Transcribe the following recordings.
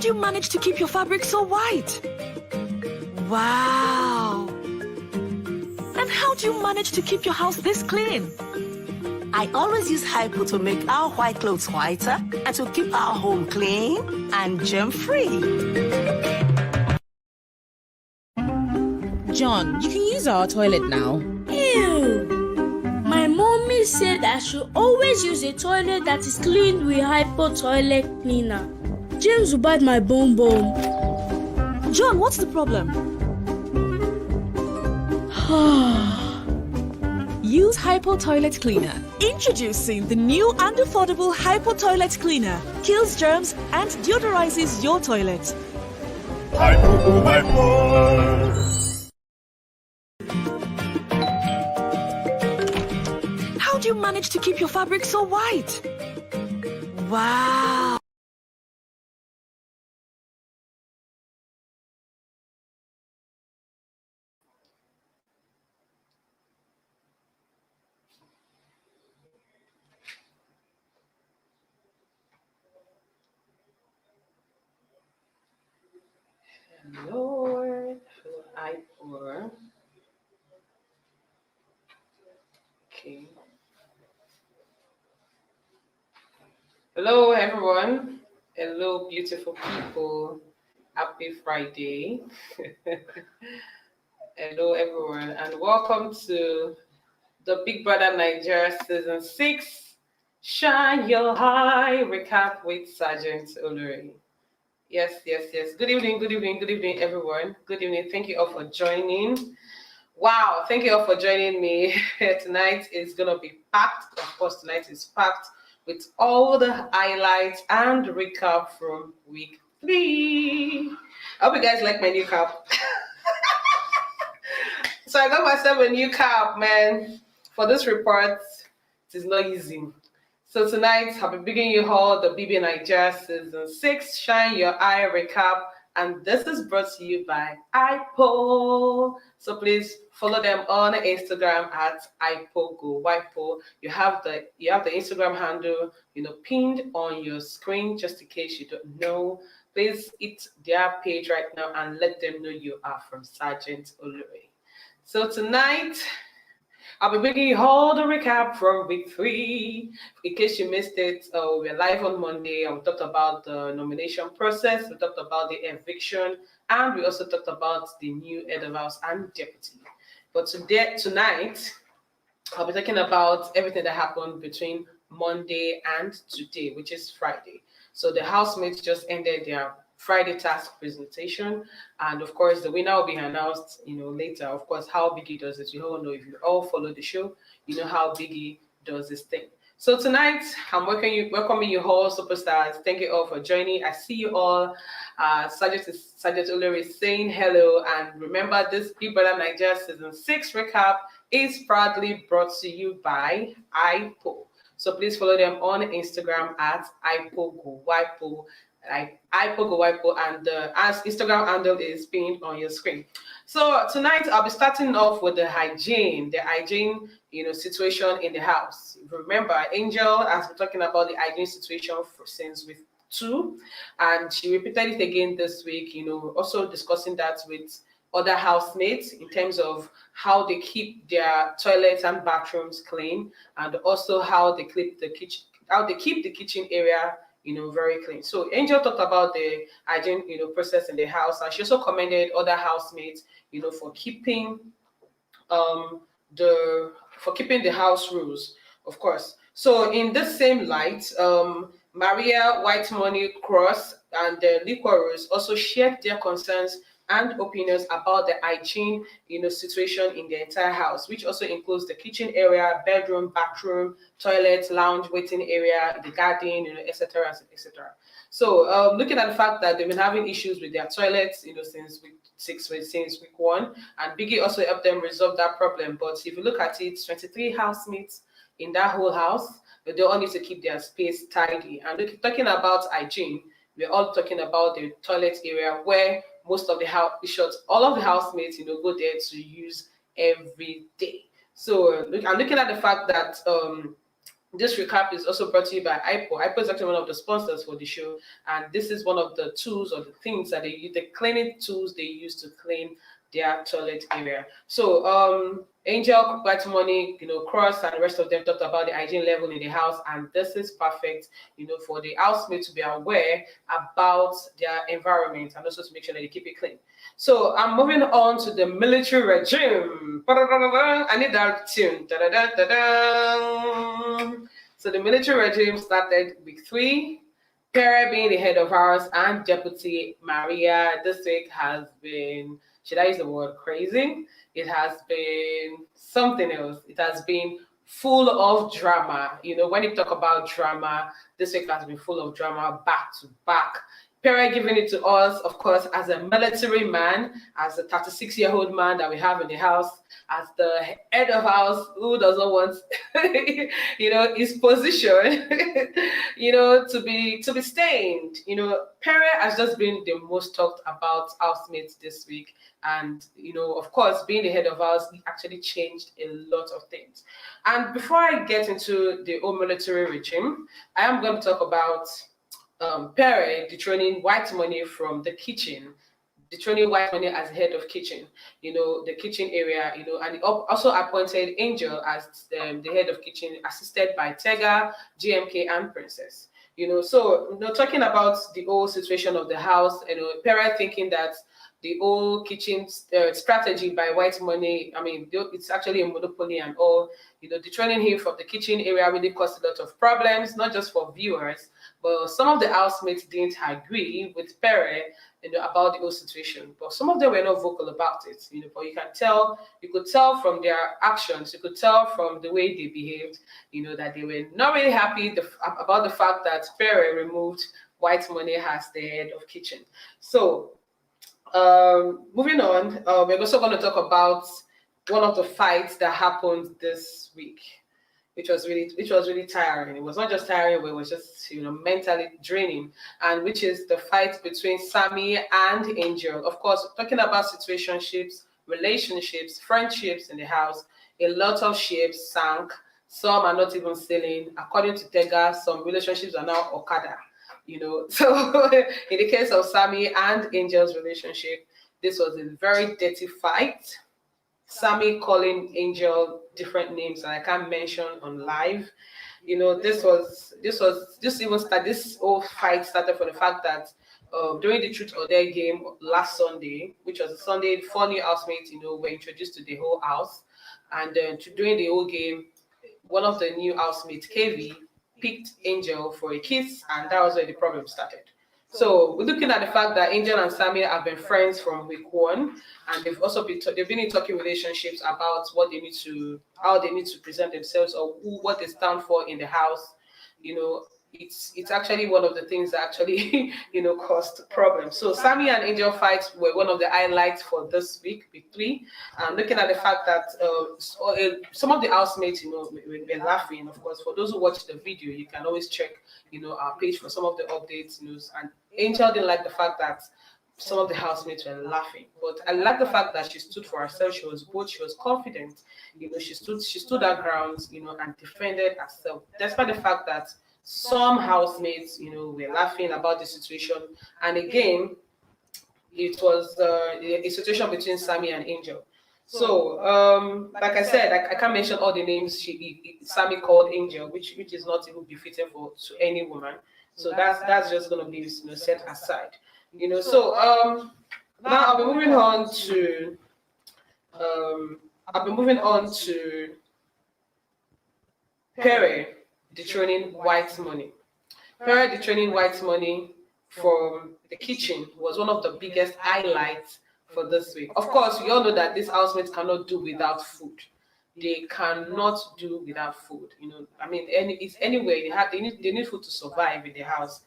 do you manage to keep your fabric so white? Wow! And how do you manage to keep your house this clean? I always use Hypo to make our white clothes whiter and to keep our home clean and germ-free. John, you can use our toilet now. Ew! My mommy said I should always use a toilet that is cleaned with Hypo toilet cleaner. James will bite my bum bum. John, what's the problem? Use Hypo Toilet Cleaner. Introducing the new and affordable Hypo Toilet Cleaner. Kills germs and deodorizes your toilet. Hypo, hypo. How do you manage to keep your fabric so white? Wow! Lord, I pour. Okay. Hello, everyone. Hello, beautiful people. Happy Friday. Hello, everyone, and welcome to the Big Brother Nigeria Season 6 Shine Your Eye recap with Sergeant Olori. Yes. Good evening, everyone. Good evening. Thank you all for joining. Wow, thank you all for joining me. Tonight is going to be packed. Of course, tonight is packed with all the highlights and recap from week 3. I hope you guys like my new cap. So I got myself a new cap, man. For this report, it is not easy. So tonight, I'll be bringing you all the Bbnaija Season 6 Shine Your Eye recap, and this is brought to you by iPo. So please follow them on Instagram at iPoGoWipo. You have the Instagram handle, pinned on your screen, just in case you don't know. Please hit their page right now and let them know you are from Sergeant Olori. So tonight, I'll be bringing you all the recap from week 3. In case you missed it, we're live on Monday. We talked about the nomination process. We talked about the eviction. And we also talked about the new head of house and deputy. But tonight, I'll be talking about everything that happened between Monday and today, which is Friday. So the housemates just ended their Friday task presentation, and of course the winner will be announced later. Of course, how Biggie does it, you all know. If you all follow the show, you know how Biggie does this thing. So tonight I'm welcoming you all, superstars. Thank you all for joining. I see you all. Sergeant Olori is saying hello, and remember, this Big Brother Nigeria Season 6 recap is proudly brought to you by iPo. So please follow them on Instagram at iPoGoWipo. iPoGoWipo, and the Instagram handle is pinned on your screen. So tonight I'll be starting off with the hygiene situation in the house. If you remember, Angel has been talking about the hygiene situation since week 2, and she repeated it again this week. Also discussing that with other housemates in terms of how they keep their toilets and bathrooms clean, and also how they keep the kitchen area very clean. So Angel talked about the hygiene process in the house, and she also commended other housemates for keeping the house rules, of course. So in the same light, Maria, Whitemoney, Cross, and the Liquorose also shared their concerns and opinions about the hygiene situation in the entire house, which also includes the kitchen area, bedroom, bathroom, toilet, lounge, waiting area, the garden, etc., etc. So looking at the fact that they've been having issues with their toilets since week 6, since week 1, and Biggie also helped them resolve that problem. But if you look at it, 23 housemates in that whole house, they all need to keep their space tidy. And talking about hygiene, we're all talking about the toilet area, where most of the all of the housemates, go there to use every day. So I'm looking at the fact that This recap is also brought to you by IPO. IPO is actually one of the sponsors for the show, and this is one of the tools or the things that they use, the cleaning tools they use to clean their toilet area. So Angel, Whitemoney, Cross, and the rest of them talked about the hygiene level in the house, and this is perfect, for the housemates to be aware about their environment and also to make sure that they keep it clean. So I'm moving on to the military regime. I need that tune. So the military regime started week 3. Pere being the head of ours and Deputy Maria this week has been, should I use the word crazy? It has been something else. It has been full of drama. When you talk about drama, this week has been full of drama back to back. Pere giving it to us, of course, as a military man, as a 36-year-old man that we have in the house, as the head of house who doesn't want, his position, to be stained. Pere has just been the most talked about housemates this week. And, of course, being the head of house, he actually changed a lot of things. And before I get into the whole military regime, I am going to talk about Pere dethroning Whitemoney from the kitchen, dethroning Whitemoney as head of kitchen, the kitchen area, and he also appointed Angel as the head of kitchen, assisted by Tega, GMK, and Princess. So talking about the whole situation of the house, Pere thinking that the whole kitchen strategy by Whitemoney, it's actually a monopoly and all, dethroning him from the kitchen area really caused a lot of problems, not just for viewers, but some of the housemates didn't agree with Pere, about the whole situation. But some of them were not vocal about it, but you could tell from their actions, you could tell from the way they behaved, that they were not really happy about the fact that Pere removed Whitemoney as the head of kitchen. So, moving on, we're also going to talk about one of the fights that happened this week, which was really tiring. It was not just tiring, but it was just mentally draining, and which is the fight between Sammie and Angel. Of course, talking about situationships, relationships, friendships in the house. A lot of ships sank. Some are not even sailing. According to Tega, some relationships are now Okada. So in the case of Sammie and Angel's relationship, this was a very dirty fight. Sammie calling Angel different names that I can't mention on live. This whole fight started from the fact that during the Truth or Dare game last Sunday, which was a Sunday, 4 new housemates, were introduced to the whole house, and during the whole game, one of the new housemates, KV, picked Angel for a kiss, and that was where the problem started. So we're looking at the fact that Angel and Sammie have been friends from week 1, and they've also been in talking relationships about how they need to present themselves, or what they stand for in the house. It's actually one of the things that actually caused problems. So Sammie and Angel fights were one of the highlights for this week 3. Looking at the fact that some of the housemates were laughing. Of course, for those who watch the video, you can always check our page for some of the updates. And Angel didn't like the fact that some of the housemates were laughing, but I like the fact that she stood for herself. She was bold, she was confident. She stood her ground, and defended herself, despite the fact that some housemates, were laughing about the situation. And again, it was a situation between Sammie and Angel. So, like I said, I can't mention all the names Sammie called Angel, which is not even befitting to any woman. So that's just going to be set aside. So now I'll be moving on to Pere dethroning Whitemoney. Pere dethroning Whitemoney from the kitchen was one of the biggest highlights for this week. Of course, we all know that these housemates cannot do without food. They cannot do without food. Anyway, they need food to survive in the house.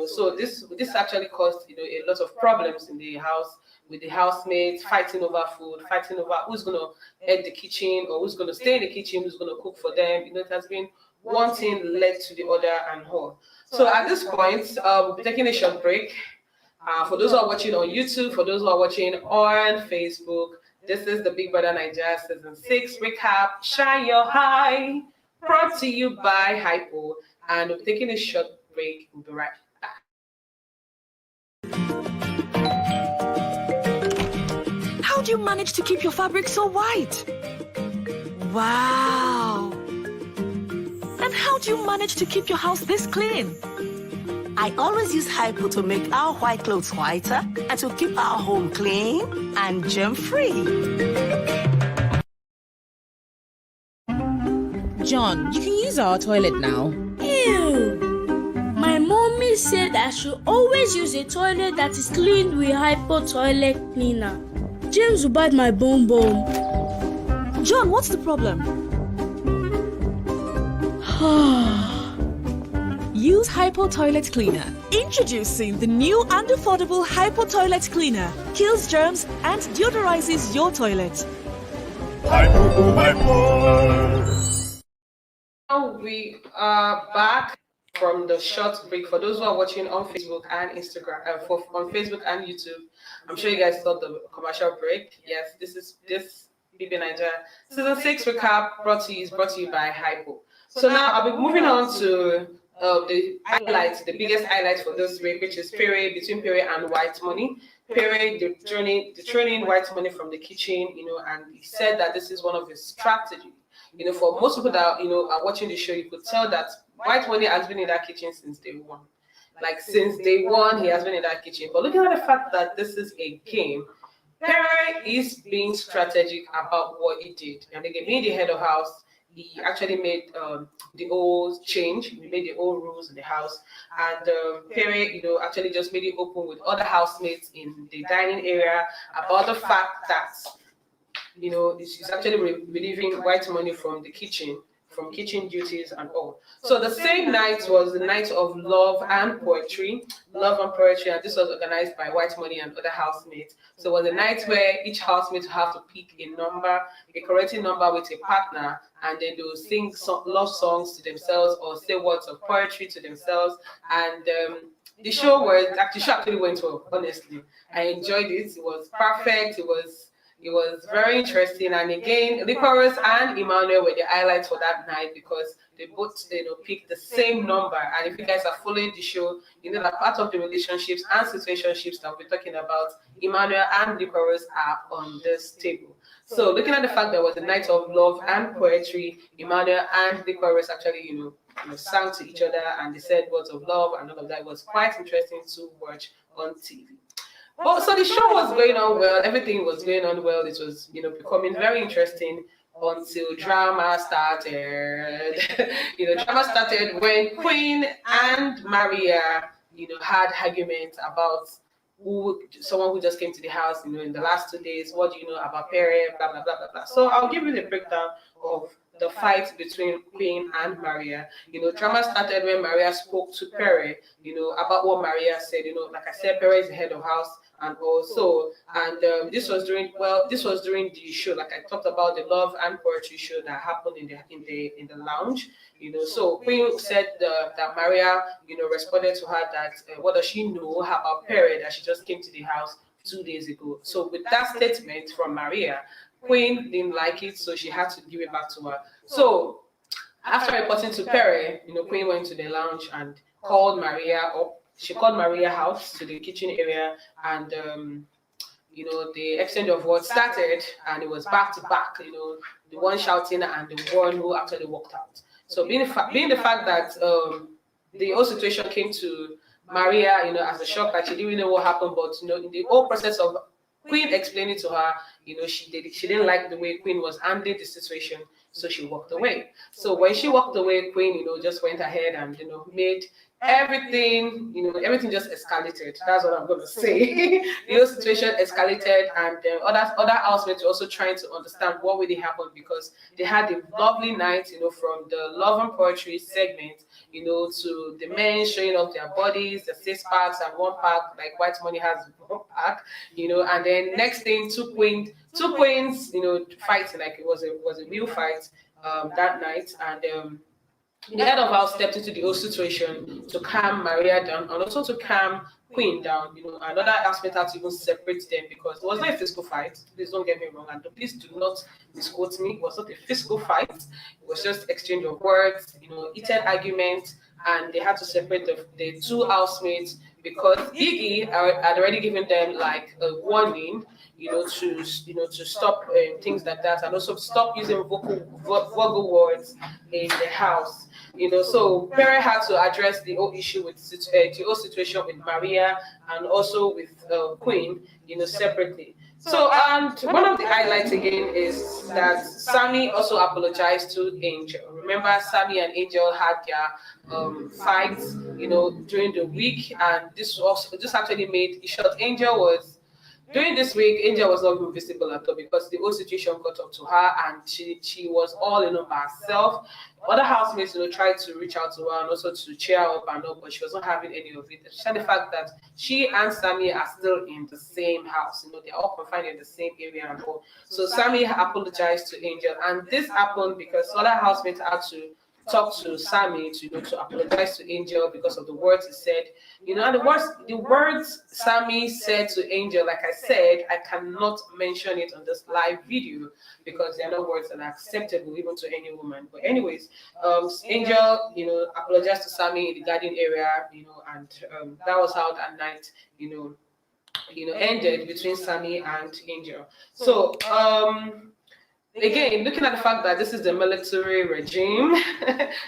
So this actually caused a lot of problems in the house, with the housemates fighting over food, fighting over who's gonna head the kitchen, or who's gonna stay in the kitchen, who's gonna cook for them. It has been one thing led to the other and all. So at this point, we'll be taking a short break. For those who are watching on YouTube, for those who are watching on Facebook, this is the Bbnaija Season 6 recap. Shine your high. brought to you by Hypo, and we're taking a short break. We'll be right back. How do you manage to keep your fabric so white? Wow! And how do you manage to keep your house this clean? I always use Hypo to make our white clothes whiter and to keep our home clean and germ-free. John, you can use our toilet now. Ew! My mommy said I should always use a toilet that is cleaned with Hypo toilet cleaner. James will bite my bum. John, what's the problem? Use Hypo Toilet Cleaner. Introducing the new and affordable Hypo Toilet Cleaner. Kills germs and deodorizes your toilet. Hypo, my pores. Now we are back from the short break. For those who are watching on Facebook and Instagram, on Facebook and YouTube, I'm sure you guys saw the commercial break. Yes, this Bbnaija season 6 recap brought to you by Hypo. So now I'll be moving on to the highlights, the biggest highlights for this week, which is Pere, between Pere and Whitemoney. Pere dethroning Whitemoney from the kitchen, and he said that this is one of his strategies. For most people that are watching the show, you could tell that Whitemoney has been in that kitchen since day one. Like since day one, he has been in that kitchen. But looking at the fact that this is a game, Pere is being strategic about what he did. And again, being the head of house, he actually made the old change. He made the old rules in the house, and Pere, actually just made it open with other housemates in the dining area about the fact that, she's actually relieving Whitemoney from the kitchen, from kitchen duties and all. So the same night was the night of love and poetry, and this was organized by Whitemoney and other housemates. So it was a night where each housemate would have to pick a number, a correcting number with a partner, and then they would sing love songs to themselves or say words of poetry to themselves. And the show actually went well. Honestly, I enjoyed it. It was perfect. It was very interesting, and again, Liquorose and Emmanuel were the highlights for that night because they both picked the same number. And if you guys are following the show, you know that part of the relationships and situationships that we're talking about, Emmanuel and Liquorose are on this table. So looking at the fact that it was a night of love and poetry, Emmanuel and Liquorose actually sang to each other and they said words of love and all of that. It was quite interesting to watch on TV. Well, so the show was going on well. Everything was going on well. It was, becoming very interesting until drama started. Drama started when Queen and Maria, had arguments about someone who just came to the house, in the last 2 days. What do you know about Pere? Blah blah blah blah blah. So I'll give you the breakdown of the fight between Queen and Maria. Drama started when Maria spoke to Pere, about what Maria said. Like I said, Pere is the head of house. And also, this was during the show, like I talked about the love and poetry show that happened in the lounge. So Queen said that Maria, responded to her that what does she know about Pere that she just came to the house 2 days ago. So with that statement from Maria, Queen didn't like it, so she had to give it back to her. So after reporting to Pere, Queen went to the lounge and called Maria up. She called Maria out to the kitchen area, and the exchange of words started, and it was back to back. The one shouting and the one who actually walked out. So being the fact that the whole situation came to Maria, as a shock, that she didn't know what happened, but in the whole process of Queen explaining to her, she didn't like the way Queen was handling the situation, so she walked away. So when she walked away, Queen, just went ahead and made everything, everything just escalated. That's what I'm going to say. The whole situation escalated, and other housemates were also trying to understand what really happened because they had a lovely night, from the love and poetry segment, to the men showing off their bodies, the 6 packs and 1 pack, like Whitemoney has 1 pack, and then next thing, two queens, fighting, like it was a real fight that night, and the head of house stepped into the whole situation to calm Maria down and also to calm Queen down. Another aspect had to even separate them because it was not a physical fight. Please don't get me wrong, and please do not misquote me. It was not a physical fight. It was just exchange of words, heated arguments, and they had to separate the two housemates because Biggie had already given them like a warning, to stop things like that, and also stop using vulgar words in the house. So Pere had to address the whole issue with the whole situation with Maria and also with Queen, separately. So, and one of the highlights again is that Sammie also apologized to Angel. Remember, Sammie and Angel had their fights, during the week, and this actually made it short. During this week, Angel was not even visible at all because the whole situation got up to her and she was all alone by herself. Other housemates, tried to reach out to her and also to cheer her up and all, but she was not having any of it. Especially the fact that she and Sammie are still in the same house. They're all confined in the same area and all. So Sammie apologized to Angel, and this happened because other housemates had to talk to Sammie to apologize to Angel because of the words he said. And the words Sammie said to Angel, like I said, I cannot mention it on this live video because they are not words that are acceptable even to any woman. But anyways, Angel, apologized to Sammie in the garden area, and that was how that night, ended between Sammie and Angel. So, again, looking at the fact that this is the military regime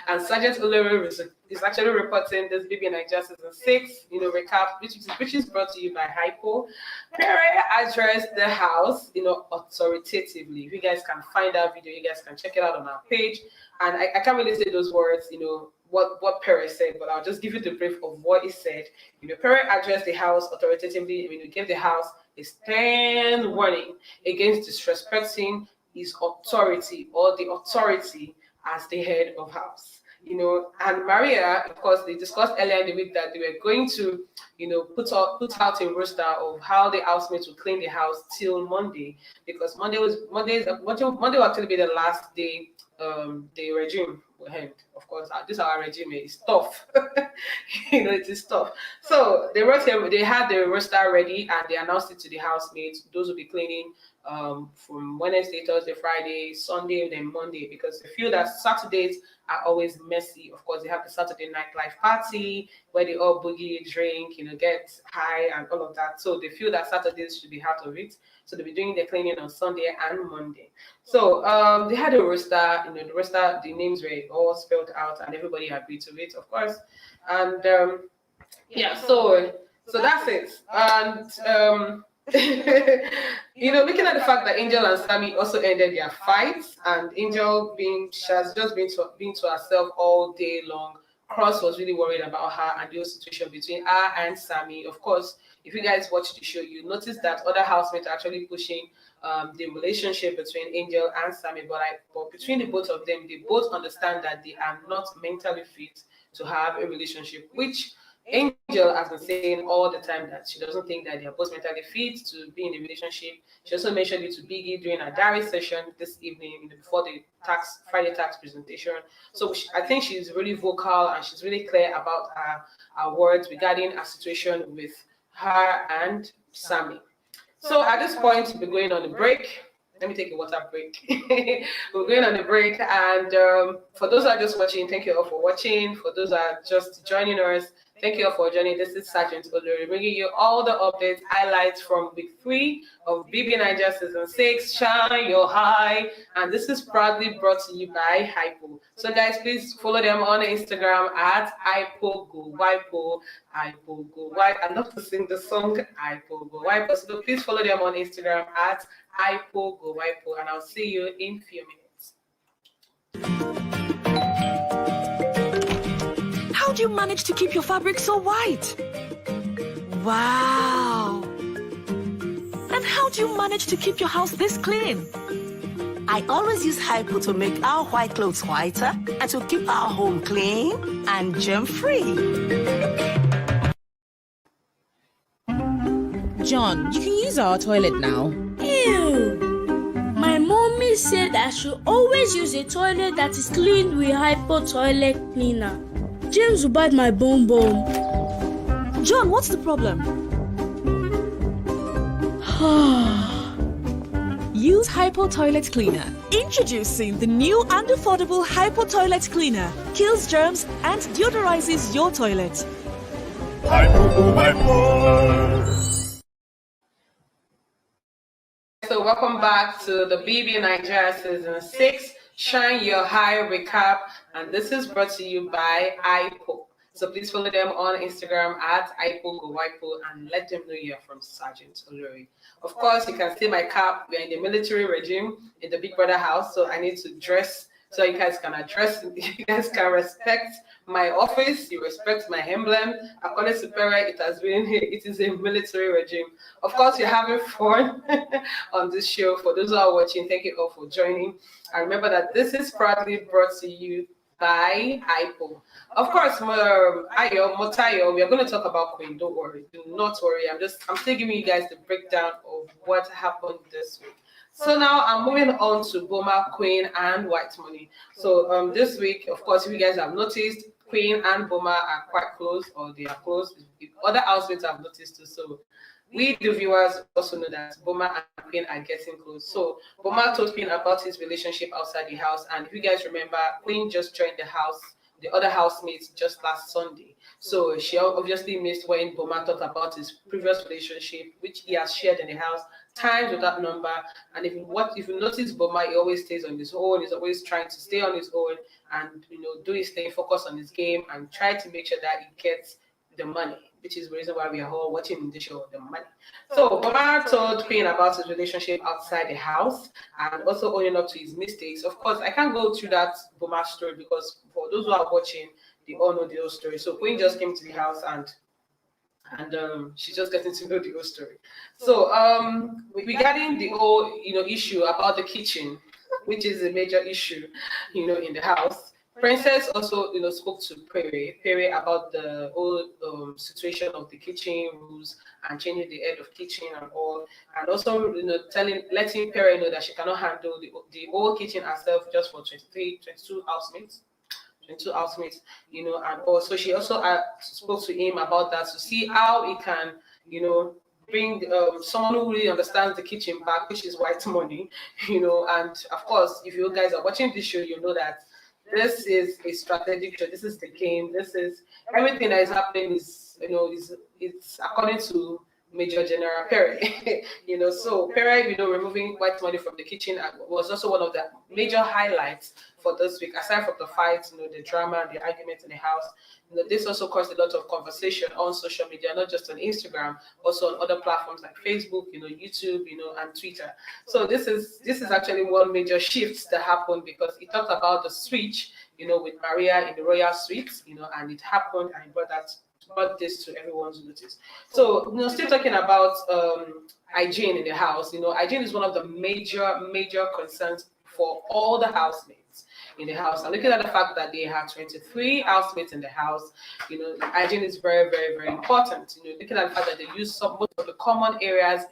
and Sergeant Olori is actually reporting this Bbnaija season 6, recap, which is brought to you by Hypo. Pere addressed the house, authoritatively. If you guys can find that video, you guys can check it out on our page. And I can't really say those words, what Pere said, but I'll just give you the brief of what he said. Pere addressed the house authoritatively. He gave the house a stern warning against disrespecting his authority or the authority as the head of house. And Maria, of course, they discussed earlier in the week that they were going to, put out a roster of how the housemates would clean the house till Monday, because Monday will actually be the last day the regime will end. Of course, this our regime is tough. It is tough. So they had the roster ready and they announced it to the housemates. Those will be cleaning from Wednesday, Thursday, Friday, Sunday, then Monday, because they feel that Saturdays are always messy. Of course, they have the Saturday nightlife party where they all boogie, drink, get high and all of that. So they feel that Saturdays should be out of it. So they'll be doing the cleaning on Sunday and Monday. So they had a roster, the roster, the names were all spelled out and everybody agreed to it, of course. And so that's it. And looking at the fact that Angel and Sammie also ended their fights, and Angel she has just been to herself all day long. Cross was really worried about her and the whole situation between her and Sammie. Of course, if you guys watch the show, you notice that other housemates are actually pushing the relationship between Angel and Sammie, but between the both of them, they both understand that they are not mentally fit to have a relationship, which Angel has been saying all the time that she doesn't think that they are both mentally fit to be in a relationship. She also mentioned it to Biggie during a diary session this evening, before the Friday tax presentation. So I think she's really vocal and she's really clear about her words regarding her situation with her and Sammie. So at this point, we're going on a break. Let me take a water break. We're going on a break, and for those who are just watching, thank you all for watching. For those who are just joining us, thank you all for joining. This is Sergeant Olori bringing you all the updates, highlights from week 3 of Bbnaija season 6, Shine Your High. And this is proudly brought to you by Hypo. So guys, please follow them on Instagram at HypoGoWipo. I love to sing the song HypoGoWipo. So please follow them on Instagram at HypoGoWipo. And I'll see you in a few minutes. How do you manage to keep your fabric so white? Wow! And how do you manage to keep your house this clean? I always use Hypo to make our white clothes whiter and to keep our home clean and germ-free. John, you can use our toilet now. Ew! My mommy said I should always use a toilet that is cleaned with hypo toilet cleaner. James will bite my bum. John, what's the problem? Use Hypo Toilet Cleaner. Introducing the new and affordable Hypo Toilet Cleaner. Kills germs and deodorizes your toilet. Hypo, hypo. So welcome back to the Bbnaija Season 6 Shine Your High Recap, and this is brought to you by IPO. So please follow them on Instagram at IPO and let them know you're from Sergeant Olori. Of course, you can see my cap. We're in the military regime in the Big Brother house, so I need to dress so you guys can address, you guys can respect my office, you respect my emblem. According to Pere, it is a military regime. Of course, you're having fun on this show. For those who are watching, thank you all for joining. And remember that this is proudly brought to you by IPO. Of course, Motayo, we are going to talk about Queen. Don't worry, do not worry. I'm still giving you guys the breakdown of what happened this week. So now I'm moving on to Boma, Queen, and Whitemoney. So this week, of course, if you guys have noticed, Queen and Boma are quite close, or they are close. Other housemates have noticed too. So we, the viewers, also know that Boma and Queen are getting close. So Boma told Queen about his relationship outside the house, and if you guys remember, Queen just joined the house, the other housemates, just last Sunday. So she obviously missed when Boma talked about his previous relationship, which he has shared in the house times without number. And if you notice, Boma, he always stays on his own. He's always trying to stay on his own and do his thing, focus on his game, and try to make sure that he gets the money, which is the reason why we are all watching the show, the money. So Boma told Queen about his relationship outside the house and also owning up to his mistakes. Of course, I can't go through that Boma story because for those who are watching, they all know the whole story. So Queen just came to the house and she's just getting to know the whole story. So regarding the whole issue about the kitchen, which is a major issue in the house, Princess also spoke to Pere about the whole situation of the kitchen rules and changing the head of kitchen and all, and also letting Pere know that she cannot handle the whole kitchen herself just for 22 housemates, and also she also spoke to him about that to see how he can bring someone who really understands the kitchen back, which is Whitemoney, and of course, if you guys are watching this show, you know that this is a strategic show. This is the game. This is everything that is happening it's according to Major General Pere. So Pere, removing Whitemoney from the kitchen was also one of the major highlights for this week. Aside from the fights, the drama and the arguments in the house, this also caused a lot of conversation on social media, not just on Instagram, also on other platforms like Facebook, YouTube, and Twitter. So this is actually one major shift that happened because it talked about the switch, with Maria in the royal suite, and it happened and brought this to everyone's notice. So, still talking about hygiene in the house, hygiene is one of the major concerns for all the housemates in the house. And looking at the fact that they have 23 housemates in the house, hygiene is very, very, very important. Looking at the fact that they use most of the common areas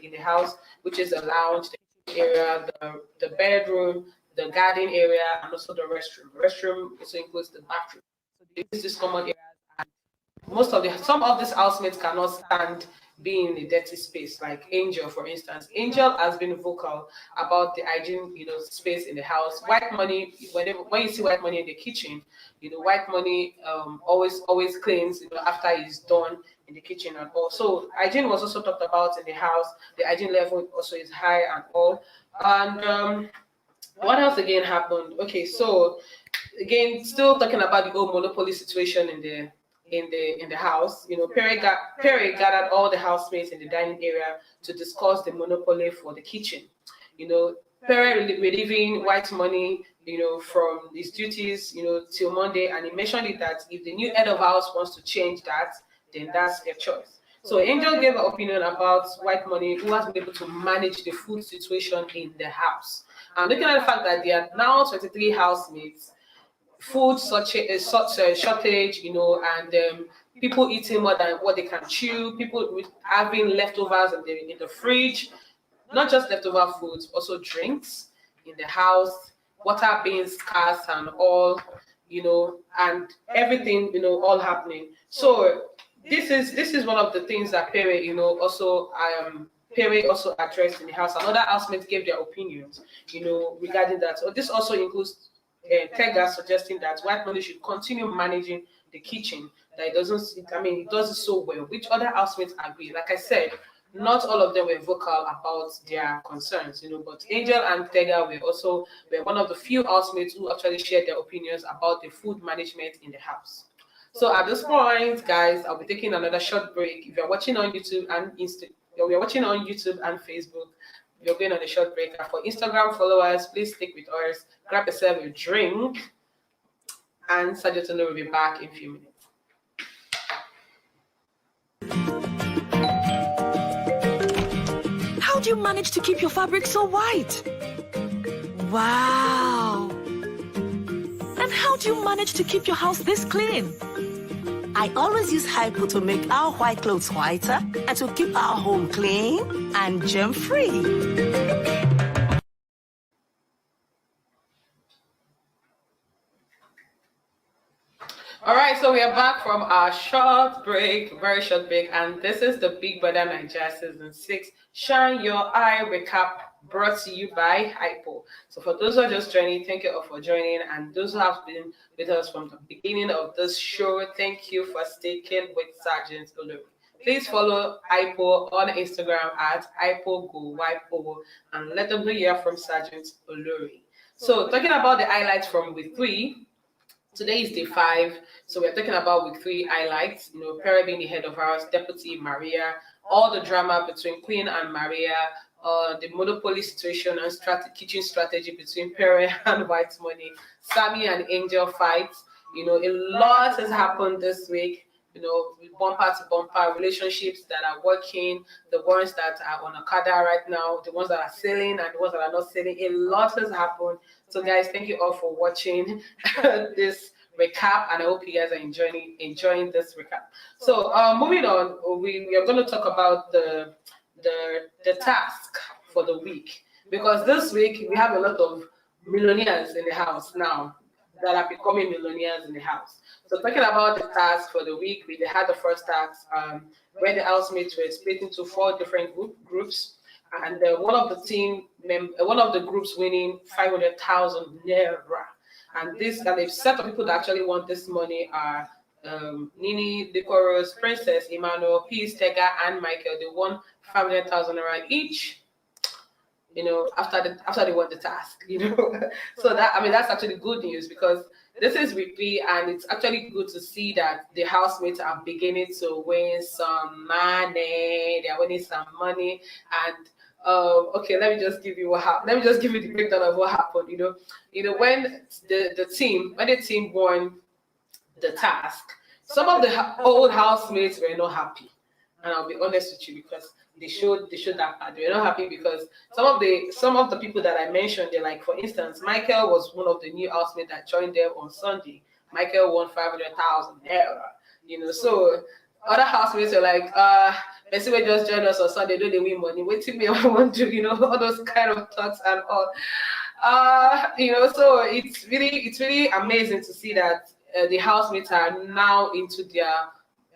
in the house, which is the lounge, the area, the bedroom, the garden area, and also the restroom. The restroom also includes the bathroom. So they use this common area. Some of these housemates cannot stand being in a dirty space, like Angel, for instance. Angel has been vocal about the hygiene, space in the house. Whitemoney, when you see Whitemoney in the kitchen, Whitemoney always cleans, after he's done in the kitchen and all. So hygiene was also talked about in the house. The hygiene level also is high and all. And what else again happened? Okay, so again, still talking about the whole monopoly situation in the house. Pere gathered all the housemates in the dining area to discuss the monopoly for the kitchen. Pere relieving Whitemoney, from his duties, till Monday, and he mentioned it that if the new head of house wants to change that, then that's their choice. So Angel gave an opinion about Whitemoney, who has been able to manage the food situation in the house. And looking at the fact that there are now 23 housemates, food such a shortage, and people eating more than what they can chew, people having leftovers in the fridge, not just leftover foods, also drinks, in the house, water being scarce and all, and everything, all happening. So this is one of the things that Pere, also Pere also addressed in the house. Another housemates gave their opinions, regarding that. So this also includes Tega suggesting that Whitemoney should continue managing the kitchen. That it does it so well, which other housemates agree. Like I said, not all of them were vocal about their concerns, but Angel and Tega were one of the few housemates who actually shared their opinions about the food management in the house. So at this point, guys, I'll be taking another short break. If you're watching on YouTube and we're watching on YouTube and Facebook, you're going on a short break. And for Instagram followers, please stick with us. Grab yourself a drink, and Sajatono will be back in a few minutes. How do you manage to keep your fabric so white? Wow! And how do you manage to keep your house this clean? I always use hypo to make our white clothes whiter and to keep our home clean and germ-free. All right, so we are back from our short break, very short break, and this is the Bbnaija Season 6 Shine Your Eye Recap, brought to you by Hypo. So for those who are just joining, thank you all for joining, and those who have been with us from the beginning of this show, thank you for sticking with Sergeant Olori. Please follow Hypo on Instagram at HypoGoWipo and let them know you are from Sergeant Olori. So talking about the highlights from week 3, today is day 5, so we're talking about week 3 highlights. Pere being the head of house, Deputy Maria, all the drama between Queen and Maria, the monopoly situation and kitchen strategy between Pere and Whitemoney, Sammie and Angel fights. A lot has happened this week. With bumper to bumper relationships that are working, the ones that are on Okada right now, the ones that are selling and the ones that are not selling. A lot has happened. So guys, thank you all for watching this recap, and I hope you guys are enjoying this recap. So moving on, we are going to talk about the task for the week, because this week we have a lot of millionaires in the house now that are becoming millionaires in the house. So talking about the task for the week, we had the first task where the housemates were split into 4 different groups, and one of the groups winning 500,000 naira. And a set of people that actually want this money are Nini, Liquorose, Princess, Emmanuel, Peace, Tega, and Michael. They won 500,000 naira each. After they won the task. So that's actually good news, because this is weekly, and it's actually good to see that the housemates are beginning to win some money. They are winning some money, and okay, let me just give you the breakdown of what happened. When the team won the task, some of the old housemates were not happy, and I'll be honest with you, because they showed that part. They were not happy because some of the people that I mentioned, they're like, for instance, Michael was one of the new housemates that joined them on Sunday. Michael won 500,000 naira. So other housemates are like, Messi will just join us on Sunday, do they win money? Wait till me, I want to, all those kind of thoughts and all. So it's really amazing to see that the housemates are now into their,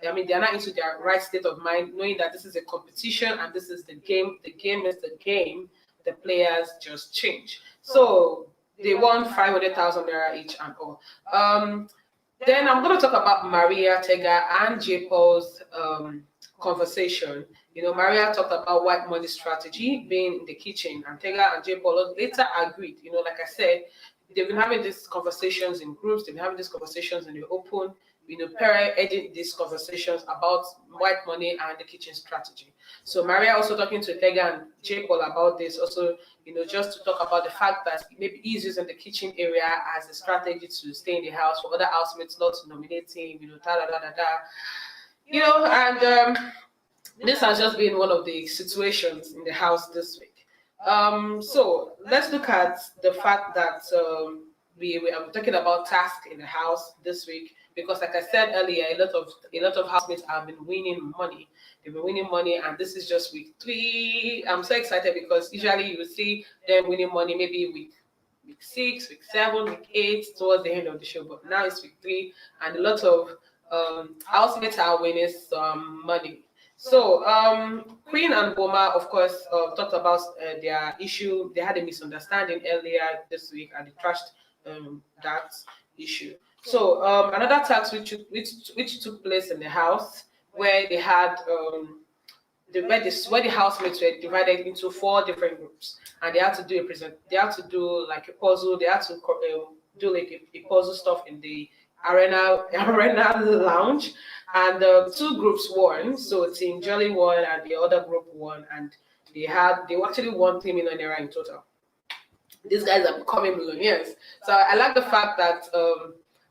they're not into their right state of mind, knowing that this is a competition and this is the game. The game is the game. The players just change. So they won 500,000 naira each and all. Then I'm going to talk about Maria, Tega, and J. Paul's conversation. Maria talked about Whitemoney strategy being in the kitchen, and Tega and J. Paul later agreed. Like I said, they've been having these conversations in groups. They've been having these conversations in the open. Pere edit these conversations about Whitemoney and the kitchen strategy. So Maria also talking to Tega and J. Paul about this, also, just to talk about the fact that maybe he's using the kitchen area as a strategy to stay in the house for other housemates not to nominate him, and this has just been one of the situations in the house this week. So let's look at the fact that we are talking about tasks in the house this week, because like I said earlier, a lot of housemates have been winning money. They've been winning money, and this is just week 3. I'm so excited because usually you will see them winning money maybe week week 6, week 7, week 8 towards the end of the show. But now it's week 3, and a lot of housemates are winning some money. So Queen and Boma, of course, talked about their issue. They had a misunderstanding earlier this week, and they trashed that issue. So another task which took place in the house, where they had where the housemates were divided into 4 different groups, and they had to do they had to do like a puzzle. They had to do like a puzzle stuff in the arena lounge, and 2 groups won. So Team Jolly won, and the other group won, and they actually won 3 million naira in total. These guys are becoming millionaires. So I like the fact that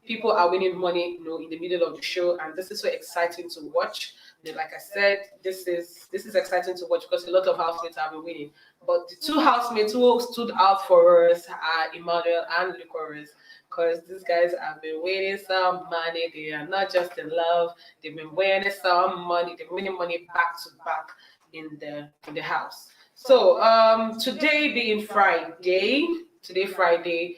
people are winning money, in the middle of the show, and this is so exciting to watch. Like I said, this is exciting to watch because a lot of housemates have been winning. But the 2 housemates who stood out for us are Emmanuel and Liquorose, because these guys have been winning some money. They are not just in love; they've been winning some money. They're winning money back to back in the house. So today being Friday, the Friday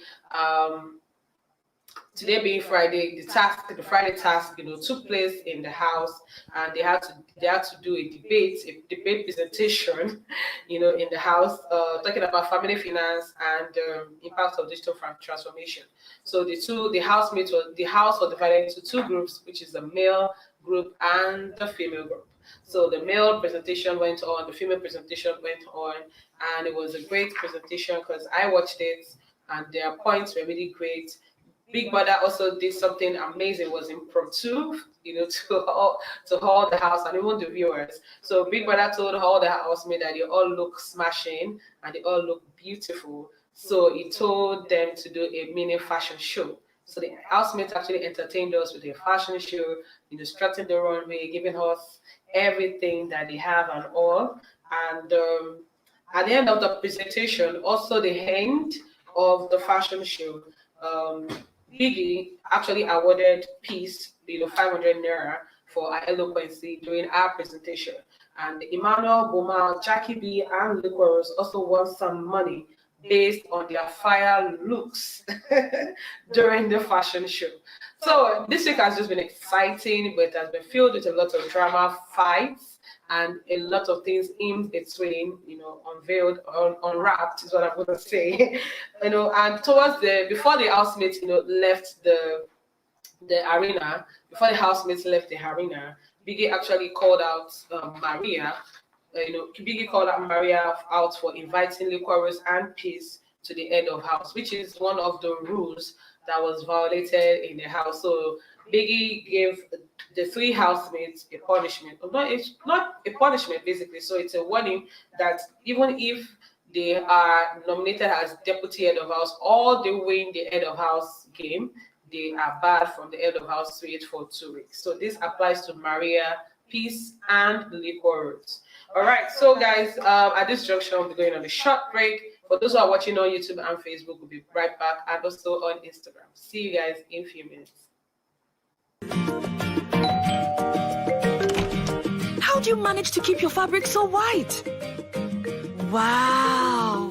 task, took place in the house, and they had to do a debate presentation, in the house, talking about family finance and impact of digital transformation. So the house was divided into 2 groups, which is the male group and the female group. So the male presentation went on, the female presentation went on, and it was a great presentation because I watched it, and their points were really great. Big Brother also did something amazing, was impromptu, to all the house and even the viewers. So Big Brother told all the housemates that they all look smashing and they all look beautiful. So he told them to do a mini fashion show. So the housemates actually entertained us with a fashion show, strutting the runway, giving us everything that they have and all. And at the end of the presentation, also the end of the fashion show, Biggie actually awarded Peace, 500 naira for her eloquency during our presentation. And Emmanuel, Boma, Jackie B, and Liquorose also won some money based on their fire looks during the fashion show. So this week has just been exciting, but it has been filled with a lot of drama, fights, and a lot of things in between, unveiled, unwrapped is what I'm going to say, and before the housemates, left the arena, Biggie actually called out Maria. Biggie called out Maria out for inviting Liquorose and Peace to the head of house, which is one of the rules that was violated in the house. So Biggie gave the 3 housemates a punishment. It's not a punishment, basically. So it's a warning that even if they are nominated as deputy head of house or they win the head of house game, they are barred from the head of house suite for 2 weeks. So this applies to Maria, Peace, and Liquorose. All right, so guys, at this junction, we'll be going on a short break. For those who are watching on YouTube and Facebook, we'll be right back, and also on Instagram. See you guys in a few minutes. How do you manage to keep your fabric so white? Wow!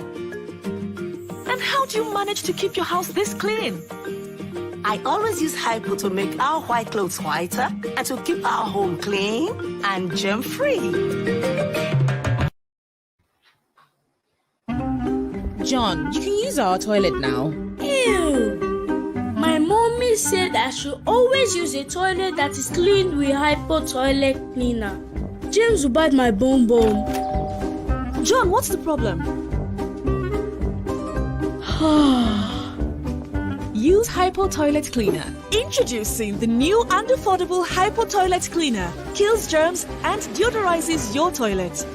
And how do you manage to keep your house this clean? I always use Hypo to make our white clothes whiter and to keep our home clean and germ-free. John, you can use our toilet now. Ew! My mommy said I should always use a toilet that is cleaned with Hypo toilet cleaner. James will bite my bum. John, what's the problem? Use Hypo Toilet Cleaner. Introducing the new and affordable Hypo Toilet Cleaner. Kills germs and deodorizes your toilet.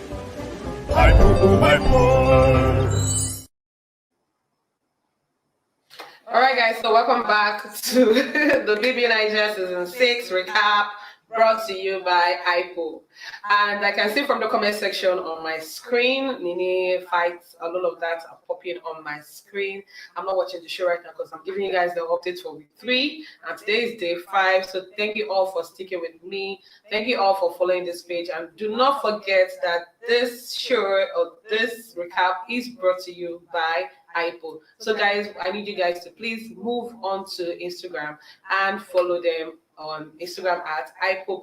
All right, guys, so welcome back to the Bbnaija Season 6 recap, brought to you by Hypo. And I can see from the comment section on my screen, Nini fights, a lot of that are popping on my screen. I'm not watching the show right now because I'm giving you guys the update for week 3, and today is day 5. So thank you all for sticking with me. Thank you all for following this page, and do not forget that this show or this recap is brought to you by hypo. So guys, I need you guys to please move on to Instagram and follow them on Instagram at hypo.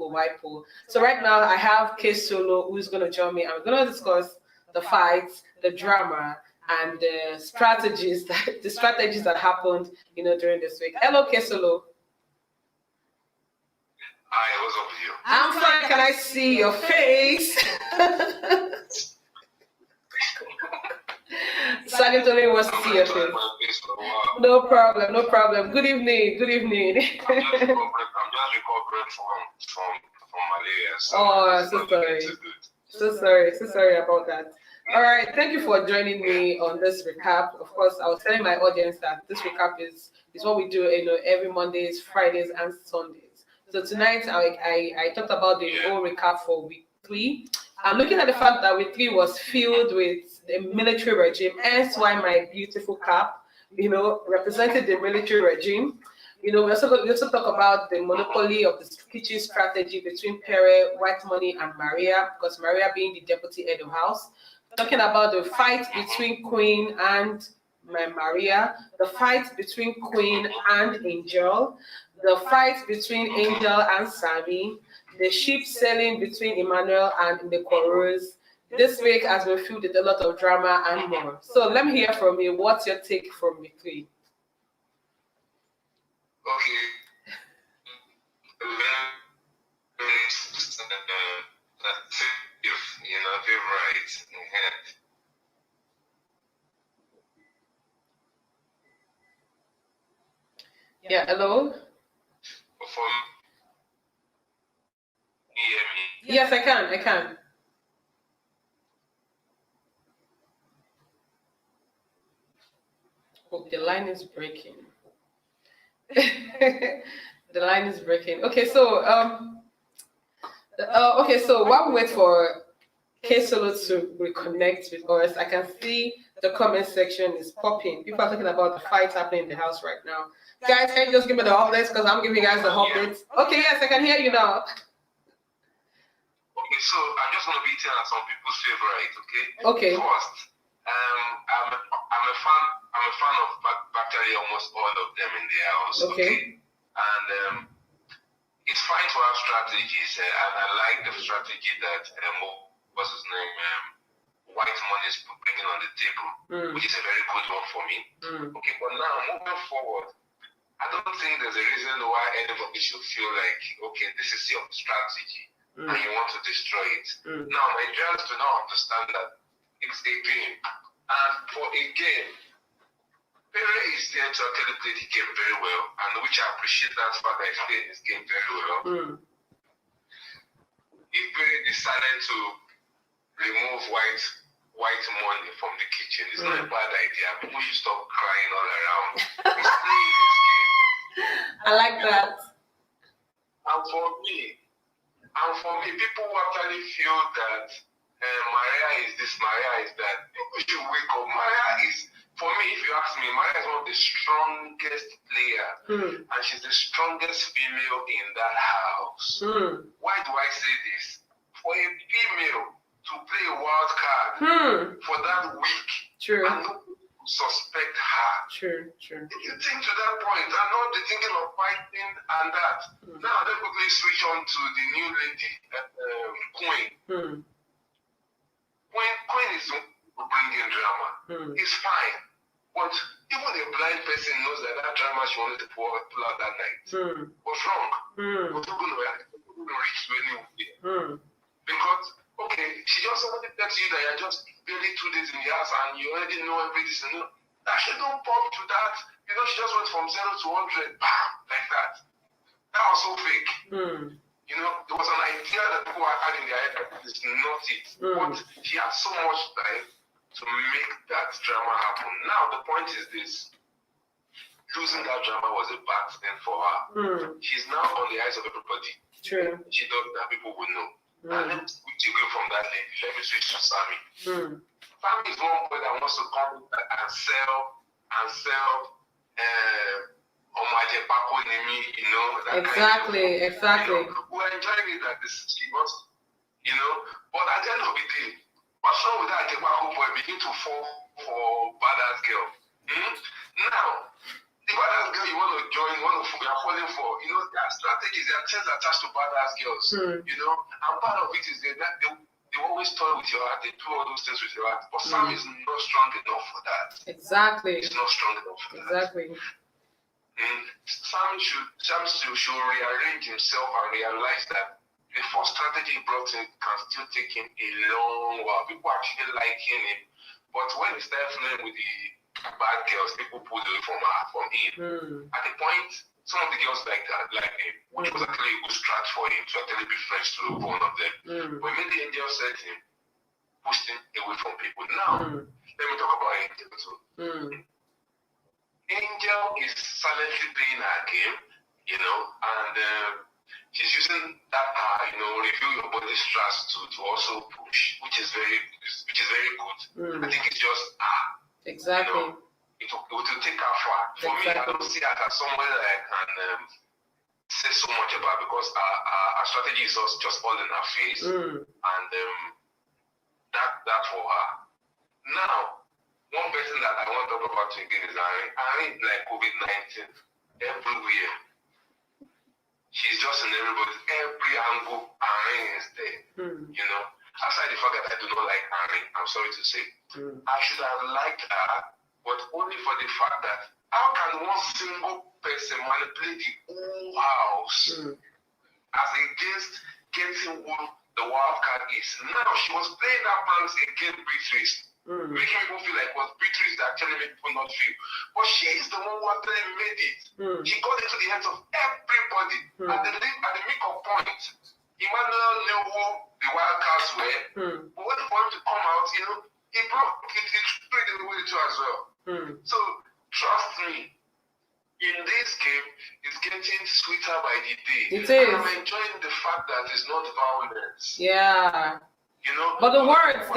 So right now I have K Solo who's going to join me, and we're going to discuss the fights, the drama, and the strategies that happened, during this week. Hello, K Solo. Hi, what's up with you? I'm fine. Can I see your face? Sagitoli wants to see your face. No problem. Good evening. I'm just recovering from malaria. So sorry about that. All right, thank you for joining me on this recap. Of course, I was telling my audience that this recap is what we do, every Mondays, Fridays, and Sundays. So tonight, I talked about the whole recap for week 3. I'm looking at the fact that week 3 was filled with the military regime, hence why my beautiful cap, represented the military regime. We also talk about the monopoly of the kitchen strategy between Pere, Whitemoney, and Maria, because Maria being the deputy head of house. Talking about the fight between Queen and Maria, the fight between Queen and Angel, the fight between Angel and Sammie, the ship sailing between Emmanuel and Liquorose. This week has been filled with a lot of drama and more. So let me hear from you. What's your take from week 3? Okay. Favorite. Yeah, hello? Can you hear me? Yes, I can. Oh, the line is breaking. The line is breaking. Okay, so while we wait for K Solo to reconnect with us, I can see the comment section is popping. People are talking about the fights happening in the house right now. Guys, can you just give me the updates, because I'm giving you guys the updates? Okay, yes, I can hear you now. Okay, so I'm just gonna be telling some people's favorite, okay? Okay. First, I'm a fan of practically almost all of them in the house. Okay. And it's fine to have strategies, and I like the strategy that what's his name, Whitemoney is bringing on the table, which is a very good one for me. Okay, but now moving forward, I don't think there's a reason why anybody should feel like, okay, this is your strategy and you want to destroy it. Now, Nigerians do not understand that it's a game. And for a game, Pere is there to actually play the game very well, and which I appreciate that fact that he's playing this game very well. If Pere decided to remove Whitemoney from the kitchen, it's not a bad idea. People should stop crying all around. He's playing this game. I like that. And for me, people who actually feel that Maria is this, Maria is that, people should wake up. Maria is, for me, if you ask me, Maria is one of the strongest players, and she's the strongest female in that house. Why do I say this? For a female to play a wild card for that week, and no suspect her. True. If you think to that point, I'm not thinking of fighting and that. Now let me quickly switch on to the new lady, Queen. Queen is bringing drama. It's fine. But even a blind person knows that drama she wanted to pull out that night was wrong. Was not going to reach to anywhere. Because, okay, she just already tells you that you're just barely 2 days in the house and you already know everything. That she don't pump to that. She just went from 0 to 100, bam, like that. That was so fake. There was an idea that people had in their head that it's not it. But she had so much time to make that drama happen. Now, the point is this. Losing that drama was a bad thing for her. She's now on the eyes of everybody. True. She thought that people would know. And let me switch away from that lady. Let me switch to Sammie. Sammie is one boy that wants to come and sell Omaje Bako Nimi, Exactly. We're enjoying it that she wants, but at the end of the day, what's wrong with that Bako boy begin to fall for badass girl? Now, the badass girl you want to join, you are falling for, you know, there are strategies, there are things attached to badass girls, you know, and part of it is that they always toy with your heart, they do all those things with your heart, but Sammie is not strong enough for that. Exactly. He's not strong enough for that. Exactly. Sammie should rearrange himself and realize that the first strategy he brought in can still take him a long while. People actually liking him, but when he starts flirting with the bad girls, people pull away from him. At the point, some of the girls like him, which was actually a good strat for him to actually be friends to one of them. But when the angel said him, pushed him away from people. Now, let me talk about Angel too. Angel is silently playing her game, you know, and she's using that you know, review your body stress to also push, which is very good. I think it's just exactly. You know, it will take her far. For me, I don't see her as somebody that I can say so much about because our strategy is just all in her face, and that for her. Now, one person that I want to talk about again is Irene, like COVID-19 everywhere. She's just in every angle. Irene is there. You know, aside the fact that I do not like Irene, I'm sorry to say, I should have liked her, but only for the fact that how can one single person manipulate the whole house as against getting who the wild card is? Now she was playing that pranks against Beatrice, making people feel like it was Beatrice that actually made people not feel. But she is the one who actually made it. She got into the hands of everybody. At the make of point, Emmanuel knew who the wild cards were, but when for him to come out, you know, he threw it away too as well. So trust me, in this game, it's getting sweeter by the day. It is. And I'm enjoying the fact that it's not violence. Yeah. You know, but the words,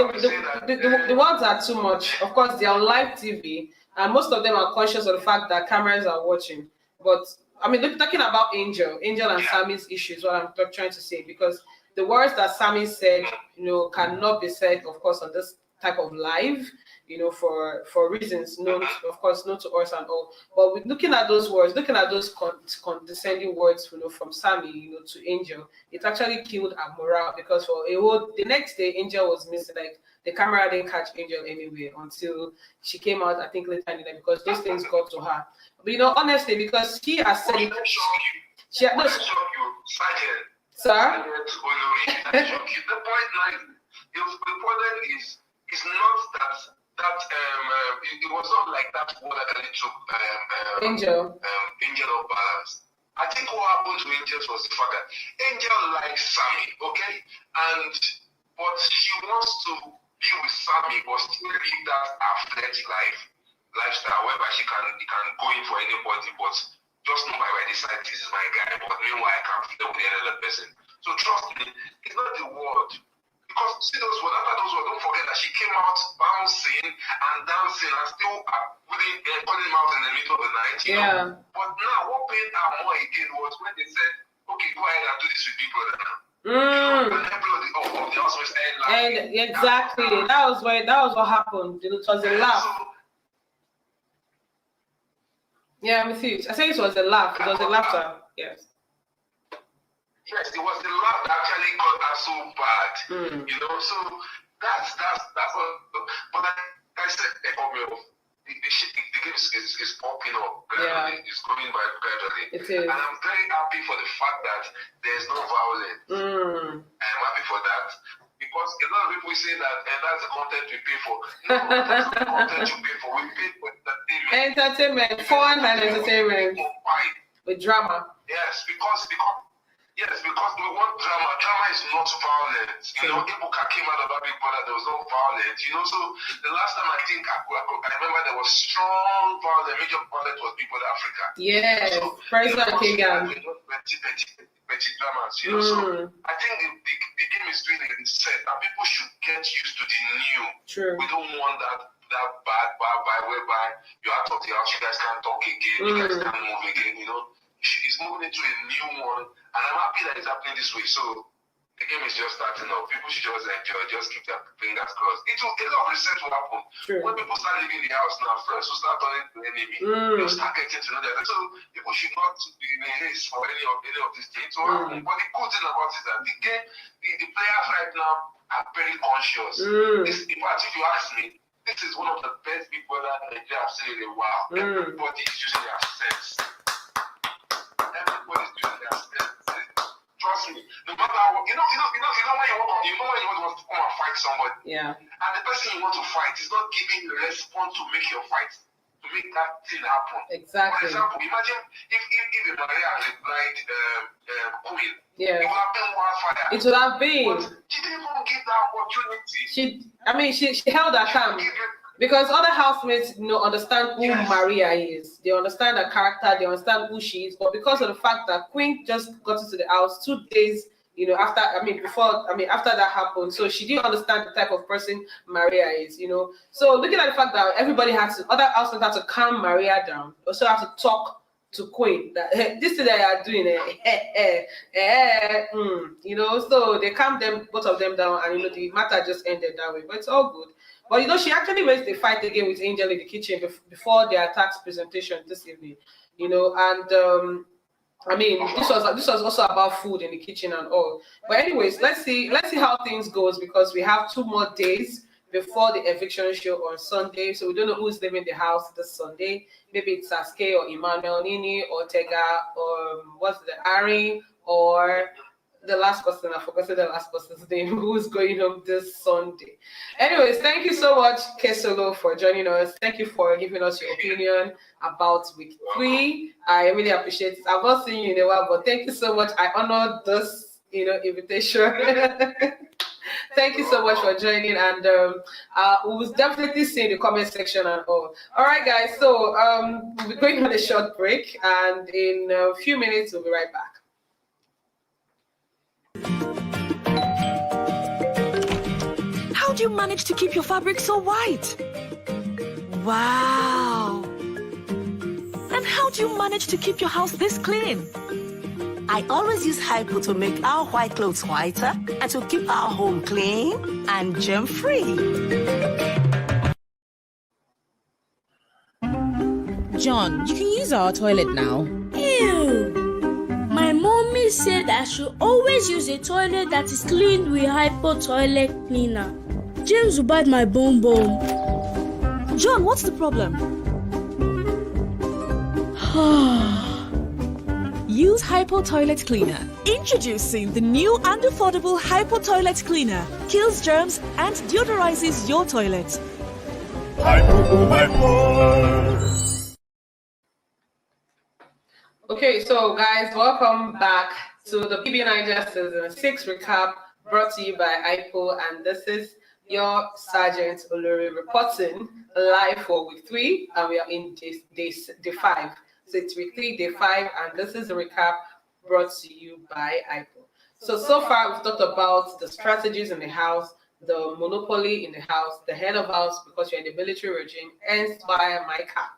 the words are too much. Of course, they are on live TV, and most of them are conscious of the fact that cameras are watching. But I mean, talking about Angel and Sammie's issues, what I'm trying to say, because the words that Sammie said, you know, cannot be said, of course, on this type of live, you know, for reasons known, of course, known to us and all. But with looking at those words, looking at those condescending words, you know, from Sammie, you know, to Angel, it actually killed her morale, because for the next day, Angel was missing. Like, the camera didn't catch Angel anyway until she came out, I think, later in the night, because those things got to her. But, you know, honestly, because he has said it. She had no. Sergeant. Sir? The point, like, the problem is not that it was not like that word actually took Angel of balance. I think what happened to Angel was the fact that Angel likes Sammie, okay, but she wants to be with Sammie, but still live that athletic lifestyle whereby she can go in for anybody, but just know by the side this is my guy, but meanwhile I can't feel with any other person. So trust me, it's not the word. Because see those words, after those words, don't forget that she came out bouncing and dancing and still calling him out in the middle of the night, you know? But now, what paid her more again was when they said, okay, go ahead and do this with Big Brother now. And everybody of the house was laughing. Exactly. That was what happened. It was a laugh. Yeah, I'm with you. I think it was a laugh. It was a laughter. Yes. Yes, it was the laugh that actually got her so bad. You know, so that's what. But like I said, the game is popping up gradually. It's going by gradually. It is. And I'm very happy for the fact that there's no violence. I'm happy for that. Because a lot of people say that that's the content we pay for. No, that's not the content you pay for. We pay for entertainment. Entertainment, fun and entertainment. With drama. Yes, because we want drama. Drama is not violent. You know, Ibuka came out of that Big Brother, there was no violence. You know, so the last time I think I remember there was strong violence. Major violence was Big Brother Africa. Yes, so, President Tega. Petty dramas, you know. So I think the game is doing a reset, and people should get used to the new. True. We don't want that bad whereby you are talking out, you guys can't talk again, you guys can't move again, you know. It's moving into a new one, and I'm happy that it's happening this way. So the game is just starting up. people should just enjoy, just keep their fingers crossed. A lot of research will happen. True. When people start leaving the house now, friends will start turning to enemy. They'll start getting to know that. So people should not be in a haste for any of these things to happen. But the good thing about it is that the players right now are very conscious. This, in fact, if you ask me, this is one of the best Big Brother Nigeria I've seen in a while. Everybody is using their sense. Everybody's using their sense. Trust me. No matter what, you know when you want to come and fight somebody. Yeah. And the person you want to fight is not giving you a response to make your fight, to make that thing happen. Exactly. For example, imagine if Maria had replied Queen. Yeah. It would have been wildfire. It would have been. But she didn't even give that opportunity. She held her calm. Because other housemates understand who Maria is. They understand her character, they understand who she is. But because of the fact that Queen just got into the house 2 days, after that happened, so she didn't understand the type of person Maria is, So looking at the fact that other housemates had to calm Maria down, also have to talk to Queen that this thing that you are doing, so they calmed both of them down, and the matter just ended that way. But it's all good. But she actually raised the fight again with Angel in the kitchen before their tax presentation this evening, and this was also about food in the kitchen and all. But anyways, let's see how things goes, because we have 2 more days before the eviction show on Sunday. So we don't know who's leaving the house this Sunday. Maybe it's Saskay or Emmanuel, Nini or Tega, or Ari, or the last person, I forgot the last person's name, who's going home this Sunday. Anyways, thank you so much, Kesolo, for joining us. Thank you for giving us your opinion about week 3. I really appreciate it. I've not seen you in a while, but thank you so much. I honor this, invitation. Thank you so much for joining, and we'll definitely see in the comment section and all. All right, guys, so we'll be going on a short break, and in a few minutes, we'll be right back. How do you manage to keep your fabric so white? Wow! And how do you manage to keep your house this clean? I always use Hypo to make our white clothes whiter and to keep our home clean and germ-free. John, you can use our toilet now. Ew! My mommy said I should always use a toilet that is cleaned with Hypo toilet cleaner. James will bite my bum. John, what's the problem? Use Hypo Toilet Cleaner. Introducing the new and affordable Hypo Toilet Cleaner. Kills germs and deodorizes your toilet. Okay, so guys, welcome back to the Bbnaija Season 6 recap, brought to you by Hypo, and this is your Sergeant Olori reporting live for week 3, and we are in day 5. So it's week 3, day 5, and this is a recap brought to you by Hypo. So far we've talked about the strategies in the house, the monopoly in the house, the head of house because you're in the military regime, hence why my cap.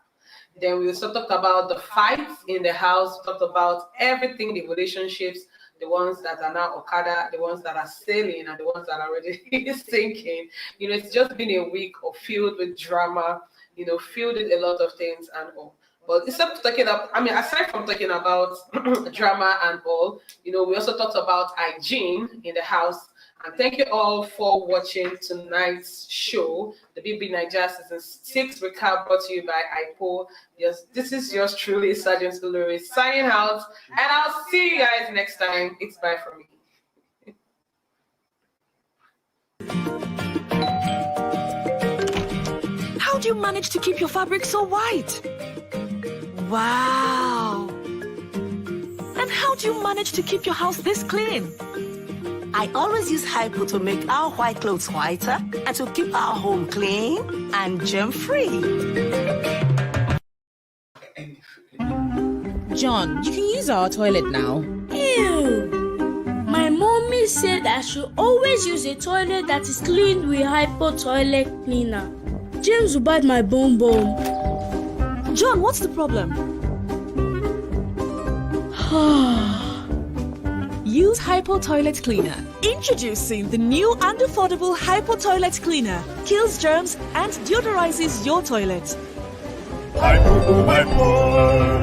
Then we also talked about the fights in the house, talked about everything, the relationships, the ones that are now Okada, the ones that are sailing, and the ones that are already sinking. It's just been a week filled with drama, filled with a lot of things and all. But instead of aside from talking about drama and all, we also talked about hygiene in the house. And thank you all for watching tonight's show, the Bbnaija Season 6 recap brought to you by Hypo. Yes, this is yours truly, Sergeant Olori, signing out. And I'll see you guys next time. It's bye from me. How do you manage to keep your fabric so white? Wow! And how do you manage to keep your house this clean? I always use Hypo to make our white clothes whiter and to keep our home clean and germ-free. John, you can use our toilet now. Ew! My mommy said I should always use a toilet that is cleaned with Hypo toilet cleaner. James will bite my bum. John, what's the problem? Use Hypo Toilet Cleaner. Introducing the new and affordable Hypo Toilet Cleaner. Kills germs and deodorizes your toilet. Hypo, hypo.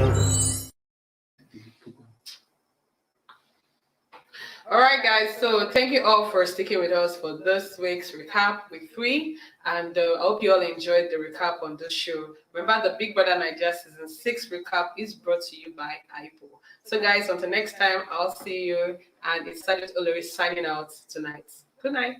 All right, guys. So thank you all for sticking with us for this week's recap week 3, and I hope you all enjoyed the recap on this show. Remember, the Big Brother Naija season 6 recap is brought to you by Hypo. So, guys, until next time, I'll see you. And it's Sergeant Olori signing out tonight. Good night.